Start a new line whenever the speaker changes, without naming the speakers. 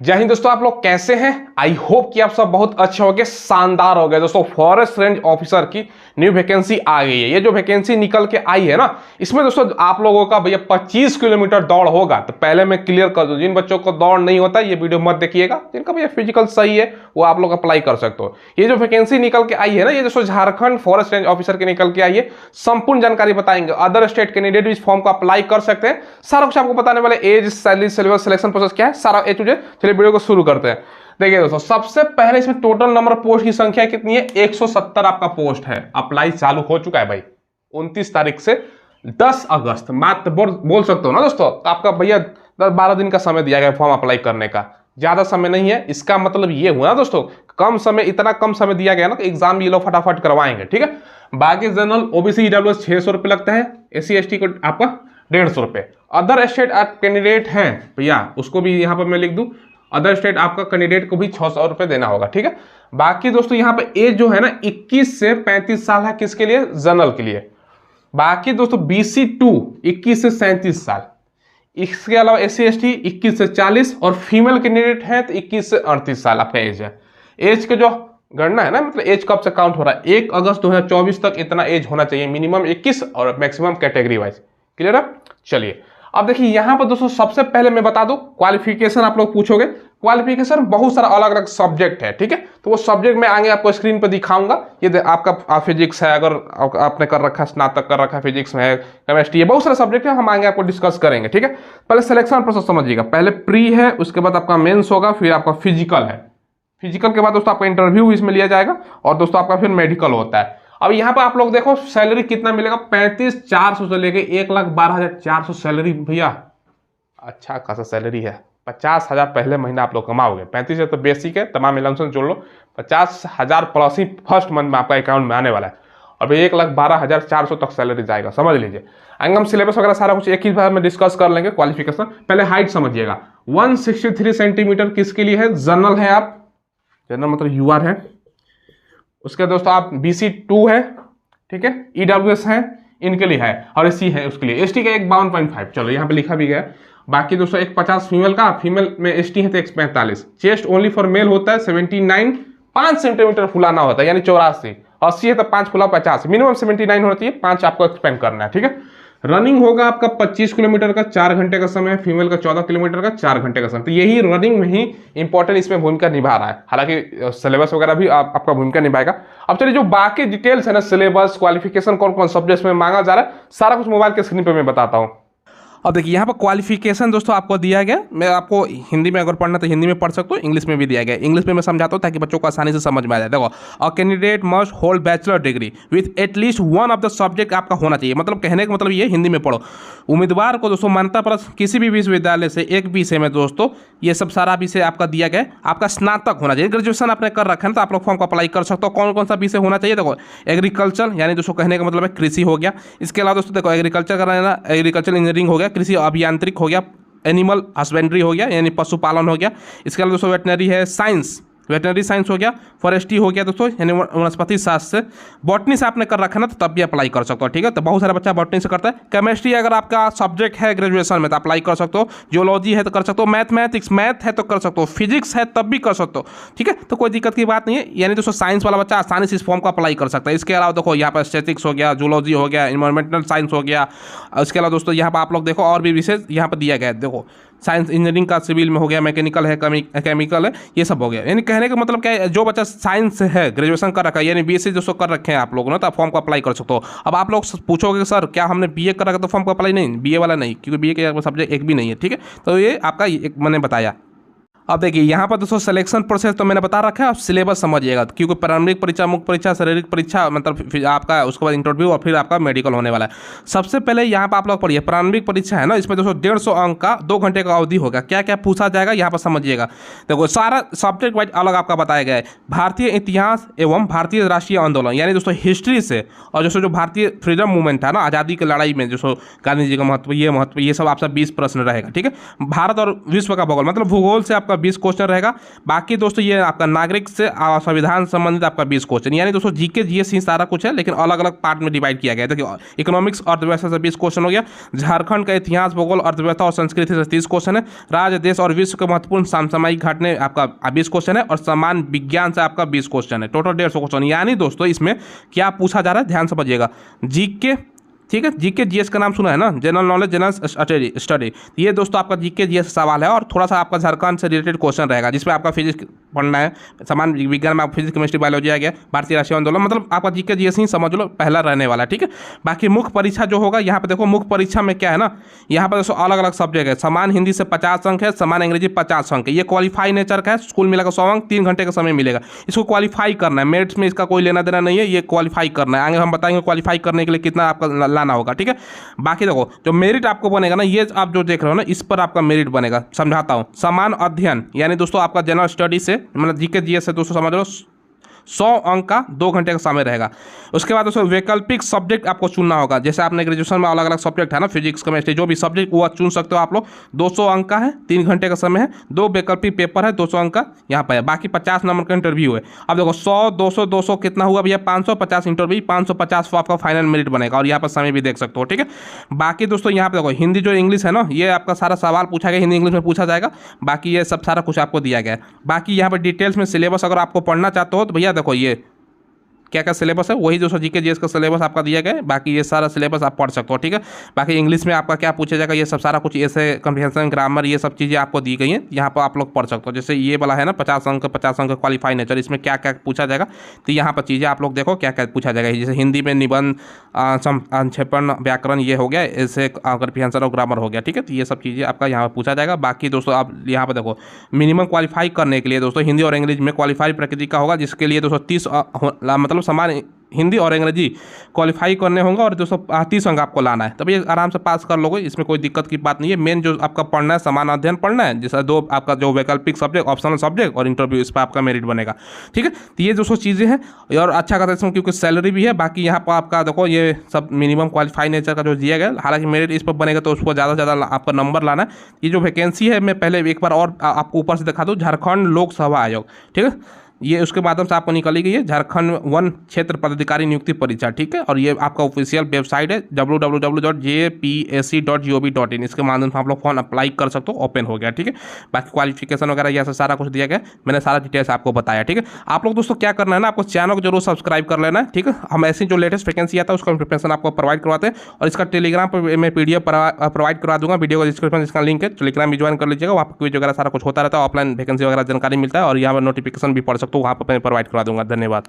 जय हिंद दोस्तों, आप लोग कैसे हैं। आई होप कि आप सब बहुत अच्छे हो गए, शानदार हो गए। दोस्तों फॉरेस्ट रेंज ऑफिसर की न्यू वैकेंसी आ गई है। ये जो वैकेंसी निकल के आई है ना, इसमें दोस्तों आप लोगों का भैया 25 किलोमीटर दौड़ होगा। तो पहले मैं क्लियर कर दूं, जिन बच्चों को दौड़ नहीं होता ये वीडियो मत देखिएगा। जिनका भैया फिजिकल सही है वो आप लोग अप्लाई कर सकते हो। ये जो वैकेंसी निकल के आई है ना, ये दोस्तों झारखंड फॉरेस्ट रेंज ऑफिसर की निकल के आई है। संपूर्ण जानकारी बताएंगे। अदर स्टेट कैंडिडेट भी इस फॉर्म को अप्लाई कर सकते हैं। सारा कुछ आपको बताने वाले, age, salary, syllabus, selection process क्या है, सारा ए टू जेड। चलिए वीडियो को शुरू करते हैं। देखिए दोस्तों, सबसे पहले इसमें टोटल नंबर पोस्ट की संख्या कितनी है? 170 आपका पोस्ट है। अप्लाई चालू हो चुका है भाई 29 तारीख से 10 अगस्त मात्र बोल सकते हो ना दोस्तों। तो आपका भैया 10-12 दिन का समय दिया गया फॉर्म अप्लाई करने का, ज्यादा समय नहीं है। इसका मतलब ये हुआ ना दोस्तों, कम समय, इतना कम समय दिया गया ना कि एग्जाम ये लोग फटाफट करवाएंगे। ठीक है, बाकी जनरल, ओबीसी, ईडब्ल्यूएस 600 रुपये लगता है। एससी एसटी को आपका 150 रुपये। अदर स्टेट कैंडिडेट हैं भैया, उसको भी यहाँ पर मैं लिख दूं, अदर स्टेट आपका कैंडिडेट को भी 600 रुपये देना होगा। ठीक है, बाकी दोस्तों यहाँ पे एज जो है ना 21 से 35 साल है। किसके लिए? जनरल के लिए। बाकी दोस्तों BC2 21 से 37 साल। इसके अलावा SC ST 21 से 40 और फीमेल कैंडिडेट है तो 21 से 38 साल आपका एज है। एज के जो गणना है ना, मतलब एज कब से काउंट हो रहा है, 1 अगस्त 2024 तक इतना एज होना चाहिए, मिनिमम 21 और मैक्सिमम कैटेगरी वाइज। क्लियर है? चलिए अब देखिए यहाँ पर दोस्तों, सबसे पहले मैं बता दूं क्वालिफिकेशन। आप लोग पूछोगे क्वालिफिकेशन, बहुत सारा अलग अलग सब्जेक्ट है। ठीक है, तो वो सब्जेक्ट मैं आगे आपको स्क्रीन पर दिखाऊंगा। ये आपका फिजिक्स है, अगर आपने कर रखा है, स्नातक कर रखा है फिजिक्स में है, केमिस्ट्री है, बहुत सारे सब्जेक्ट है, हम आगे आपको डिस्कस करेंगे। ठीक है, पहले सिलेक्शन प्रोसेस समझिएगा। पहले प्री है, उसके बाद आपका मेंस होगा, फिर आपका फिजिकल है। फिजिकल के बाद दोस्तों आपका इंटरव्यू इसमें लिया जाएगा और दोस्तों आपका फिर मेडिकल होता है। अब यहाँ पे आप लोग देखो सैलरी कितना मिलेगा, 35,400 से लेके 1,12,400 सैलरी भैया। अच्छा खासा सैलरी है। 50,000 पहले महीना आप लोग कमाओगे। 35 है तो बेसिक है, तमाम इलेक्शन जोड़ लो, 50,000 प्लस ही फर्स्ट मंथ में आपका अकाउंट में आने वाला है। और 1,12,400 तक सैलरी जाएगा, समझ लीजिए। आगे हम सिलेबस वगैरह सारा कुछ एक ही बार में डिस्कस कर लेंगे। क्वालिफिकेशन पहले हाइट समझिएगा, 163 सेंटीमीटर किसके लिए है? जनरल है आप, जनरल मतलब यूआर है। उसके दोस्तों आप BC2 है, ठीक है, EWS है, इनके लिए है, और SC है उसके लिए। ST का 52.5, चलो यहाँ पे लिखा भी गया। बाकी दोस्तों 150 फीमेल का, फीमेल में ST है तो 145। चेस्ट ओनली फॉर मेल होता है 79, 5 सेंटीमीटर फुलाना होता है, यानी 84। 80 है तो 5 फुला 50, मिनिमम 79 होती है, 5 आपको एक्सपेंड करना है। ठीक है, रनिंग होगा आपका 25 किलोमीटर का, 4 घंटे का समय। फीमेल का 14 किलोमीटर का, 4 घंटे का समय। तो यही रनिंग में ही इंपॉर्टेंट इसमें भूमिका निभा रहा है। हालांकि सिलेबस वगैरह भी आपका भूमिका निभाएगा। अब चलिए जो बाकी डिटेल्स है ना, सिलेबस, क्वालिफिकेशन, कौन कौन सब्जेक्ट्स में मांगा जा रहा है, सारा कुछ मोबाइल के स्क्रीन पर मैं बताता हूँ। अब देखिए यहाँ पर क्वालिफिकेशन दोस्तों आपको दिया गया। मैं आपको हिंदी में अगर पढ़ना तो हिंदी में पढ़ सकते हो, इंग्लिश में भी दिया गया। इंग्लिश में मैं समझाता हूँ ताकि बच्चों को आसानी से समझ में आ जाए। देखो, a candidate must hold bachelor degree with at least one of the subject आपका होना चाहिए। मतलब कहने का मतलब ये, हिंदी में पढ़ो। उम्मीदवार को दोस्तों मान्यता प्राप्त किसी भी विश्वविद्यालय से एक विषय में दोस्तों ये सब सारा विषय आपका दिया गया। आपका स्नातक होना चाहिए। ग्रेजुएशन आपने कर रखा है तो आप लोग फॉर्म को अप्लाई कर सकते हो। कौन कौन सा विषय होना चाहिए? देखो, एग्रीकल्चर, यानी दोस्तों कहने का मतलब है कृषि हो गया। इसके अलावा दोस्तों देखो, एग्रीकल्चर का रहना, एग्रीकल्चर इंजीनियरिंग हो गया, कृषि अभियांत्रिक हो गया, एनिमल हस्बेंड्री हो गया यानी पशुपालन हो गया। इसके अलावा दोस्तों वेटनरी है, साइंस, वेटनरी साइंस हो गया, फॉरेस्ट्री हो गया दोस्तों यानी वनस्पति शास्त्र से। बॉटनी से आपने कर रखा ना तो तब भी अप्लाई कर सकते हो। ठीक है, तो बहुत सारा बच्चा बॉटनी से करता है। केमिस्ट्री अगर आपका सब्जेक्ट है ग्रेजुएशन में तो अप्लाई कर सकते हो। जियोलॉजी है तो कर सकते हो। मैथमेटिक्स, मैथ है तो कर सकते हो। फिजिक्स है तब भी कर सकते हो। ठीक है, तो कोई दिक्कत की बात नहीं है। यानी दोस्तों साइंस वाला बच्चा आसानी से इस फॉर्म को अप्लाई कर सकता है। इसके अलावा देखो यहाँ पर स्टैटिक्स हो गया, जूलॉजी हो गया, इन्वायरमेंटल साइंस हो गया। इसके अलावा दोस्तों यहाँ पर आप लोग देखो और भी विशेष यहाँ पर दिया गया है। देखो, साइंस इंजीनियरिंग का सिविल में हो गया, मैकेनिकल है, केमिकल है, ये सब हो गया। यानी कहने का मतलब क्या है, जो बच्चा साइंस से है, ग्रेजुएशन कर रखा है, यानी BSc जो कर रखे हैं आप लोगों ने, तो आप फॉर्म को अप्लाई कर सकते हो। अब आप लोग पूछोगे सर क्या हमने BA कर रखा तो फॉर्म को अप्लाई नहीं? BA वाला नहीं, क्योंकि BA के सब्जेक्ट एक भी नहीं है। ठीक है, तो ये आपका एक मैंने बताया। अब देखिए यहाँ पर दोस्तों सिलेक्शन प्रोसेस तो मैंने बता रखा है। आप सिलेबस समझिएगा, क्योंकि प्रारंभिक परीक्षा, मुख्य परीक्षा, शारीरिक परीक्षा, मतलब आपका उसके बाद इंटरव्यू और फिर आपका मेडिकल होने वाला है। सबसे पहले यहाँ पर आप लोग पढ़िए, प्रारंभिक परीक्षा है ना, इसमें दोस्तों 150 अंक का 2 घंटे का अवधि होगा। क्या क्या पूछा जाएगा यहाँ पर समझिएगा। देखो, सारा सब्जेक्ट वाइज अलग आपका बताया गया है। भारतीय इतिहास एवं भारतीय राष्ट्रीय आंदोलन, यानी दोस्तों हिस्ट्री से, और दोस्तों जो भारतीय फ्रीडम मूवमेंट है ना, आज़ादी की लड़ाई में दोस्तों गांधी जी का महत्व, ये सब आपसे 20 प्रश्न रहेगा। ठीक है, भारत और विश्व का भूगोल, मतलब भूगोल से आपका आपका 20 क्वेश्चन रहेगा। बाकी दोस्तों ये आपका नागरिक से संविधान संबंधित आपका 20 क्वेश्चन, यानी दोस्तों जीके जीएस ही सारा कुछ है, लेकिन अलग अलग पार्ट में डिवाइड किया गया है। देखिए इकोनॉमिक्स अर्थव्यवस्था से 20 क्वेश्चन हो गया, झारखंड का इतिहास भूगोल अर्थव्यवस्था और संस्कृति से 30 क्वेश्चन है, राज्य देश और विश्व के महत्वपूर्ण समसामयिक घटने आपका 20 क्वेश्चन है, और समान विज्ञान से आपका 20 क्वेश्चन है। Total 150 question. यानी दोस्तों इसमें क्या पूछा जा रहा है, ध्यान समझिएगा। जीके, ठीक है, जीके जीएस का नाम सुना है ना, जनरल नॉलेज जनरल स्टडी। ये दोस्तों आपका जीके जीएस सवाल है, और थोड़ा सा आपका झारखंड से रिलेटेड क्वेश्चन रहेगा, जिसमें आपका फिजिक्स पढ़ना है, समान विज्ञान में फिजिक्स केमिस्ट्री बायोलॉजी आ गया, भारतीय राष्ट्रीय आंदोलन, मतलब आपका जीके जीएस ही समझ लो पहला रहने वाला है। ठीक है, बाकी मुख्य परीक्षा जो होगा, यहाँ पे देखो मुख्य परीक्षा में क्या है ना, यहाँ पर दोस्तों अलग अलग सब्जेक्ट है। समान हिंदी से 50 अंक है, समान अंग्रेजी 50 अंक है। ये क्वालिफाई नेचर का है, स्कूल मिलेगा 100 अंक, 3 घंटे का समय मिलेगा। इसको क्वालिफाई करना है, मेरिट्स में इसका कोई लेना देना नहीं है, ये क्वालिफाई करना है। आगे हम बताएंगे क्वालिफाई करने के लिए कितना आपका लाना होगा। ठीक है, बाकी देखो जो मेरिट आपको बनेगा ना, ये आप जो देख रहे हो ना, इस पर आपका मेरिट बनेगा। समझाता हूं, समान अध्ययन यानी दोस्तों आपका जनरल स्टडी से, मतलब जीके जीएस से दोस्तों समझ लो 100 अंक का 2 घंटे का समय रहेगा। उसके बाद दोस्तों वैकल्पिक सब्जेक्ट आपको चुनना होगा। जैसे आपने ग्रेजुएशन में अलग अलग सब्जेक्ट है ना, फिजिक्स केमिस्ट्री जो भी सब्जेक्ट वो चुन सकते हो आप लोग। 200 अंक का है, 3 घंटे का समय है, 2 वैकल्पिक पेपर है, 200 अंक का यहाँ पर है। बाकी 50 नंबर का इंटरव्यू है। अब देखो 100 200 200 कितना हुआ भैया, 550 इंटरव्यू, 550 आपका फाइनल मेरिट बनेगा, और यहाँ पर समय भी देख सकते हो। ठीक है, बाकी दोस्तों यहाँ पर देखो हिंदी जो इंग्लिश है ना, ये आपका सारा सवाल पूछा गया हिंदी इंग्लिश में पूछा जाएगा। बाकी ये सब सारा कुछ आपको दिया गया है। बाकी यहाँ पर डिटेल्स में सिलेबस अगर आपको पढ़ना चाहते हो तो भैया देखो ये क्या क्या सिलेबस है, वही दोस्तों जीके जीएस का सिलेबस आपका दिया गया है। बाकी ये सारा सिलेबस आप पढ़ सकते हो। ठीक है, बाकी इंग्लिश में आपका क्या पूछा जाएगा, ये सब सारा कुछ ऐसे कम्प्रिहेंशन ग्रामर ये सब चीज़ें आपको दी गई हैं, यहाँ पर आप लोग पढ़ सकते हो। जैसे ये वाला है ना 50 अंक क्वालिफाई नेचर, इसमें क्या क्या पूछा जाएगा, तो यहाँ पर चीज़ें आप लोग देखो क्या क्या पूछा जाएगा। जैसे हिंदी में निबंध, संक्षेपण, व्याकरण ये हो गया, ऐसे कम्प्रिहेंशन और ग्रामर हो गया। ठीक है, तो ये सब चीज़ें आपका यहाँ पर पूछा जाएगा। बाकी दोस्तों आप यहाँ पर देखो मिनिमम क्वालिफाई करने के लिए दोस्तों हिंदी और अंग्रेजी में क्वालिफाई प्रकृति का होगा, जिसके लिए दोस्तों 30 मतलब समान हिंदी और अंग्रेजी क्वालिफाई करने होंगे, और 230 अंक आपको लाना है, तभी आराम से पास कर लोगे, इसमें कोई दिक्कत की बात नहीं है। मेन जो आपका पढ़ना है समान अध्ययन पढ़ना है, जैसा 2 आपका जो वैकल्पिक सब्जेक्ट, ऑप्शनल सब्जेक्ट और इंटरव्यू, इस पर आपका मेरिट बनेगा। ठीक है, तो ये 200 चीज़ें हैं, और अच्छा खासा इसमें क्योंकि सैलरी भी है। बाकी यहाँ पर आपका देखो ये सब मिनिमम क्वालिफाई नेचर का जो दिया गया, हालांकि मेरिट इस पर बनेगा तो उसको ज़्यादा से ज़्यादा आपका नंबर लाना है। ये जो वैकेंसी है, मैं पहले एक बार और आपको ऊपर से दिखा दूँ, झारखंड लोक सेवा आयोग। ठीक है, ये उसके माध्यम से आपको निकाली गई है, झारखंड वन क्षेत्र पदाधिकारी नियुक्ति परीक्षा। ठीक है, और ये आपका ऑफिशियल वेबसाइट है www.jpsc.gov.in, इसके माध्यम से आप लोग फॉर्म अप्लाई कर सकते हो, ओपन हो गया। ठीक है, बाकी क्वालिफिकेशन वगैरह ये सारा कुछ दिया गया, मैंने सारा डिटेल्स आपको बताया। ठीक है, आप लोग दोस्तों क्या करना है ना, आपको चैनल को जरूर सब्सक्राइब कर लेना है। ठीक है, हम ऐसी जो लेटेस्ट वैकेंसी आता है उसका इन्फॉर्मेशन आपको प्रोवाइड करवाते हैं, और इसका टेलीग्राम पर मैं PDF प्रोवाइड करा दूंगा, वीडियो का डिस्क्रिप्शन इसका लिंक है, टेलीग्राम भी ज्वाइन कर लीजिएगा। वहाँ पर क्विज वगैरह सारा कुछ होता रहता है, ऑफलाइन वैकेंसी वगैरह जानकारी मिलता है, और यहाँ पर नोटिफिकेशन भी पढ़ सकते हो, वहाँ पर मैं प्रोवाइड करवा दूंगा। धन्यवाद।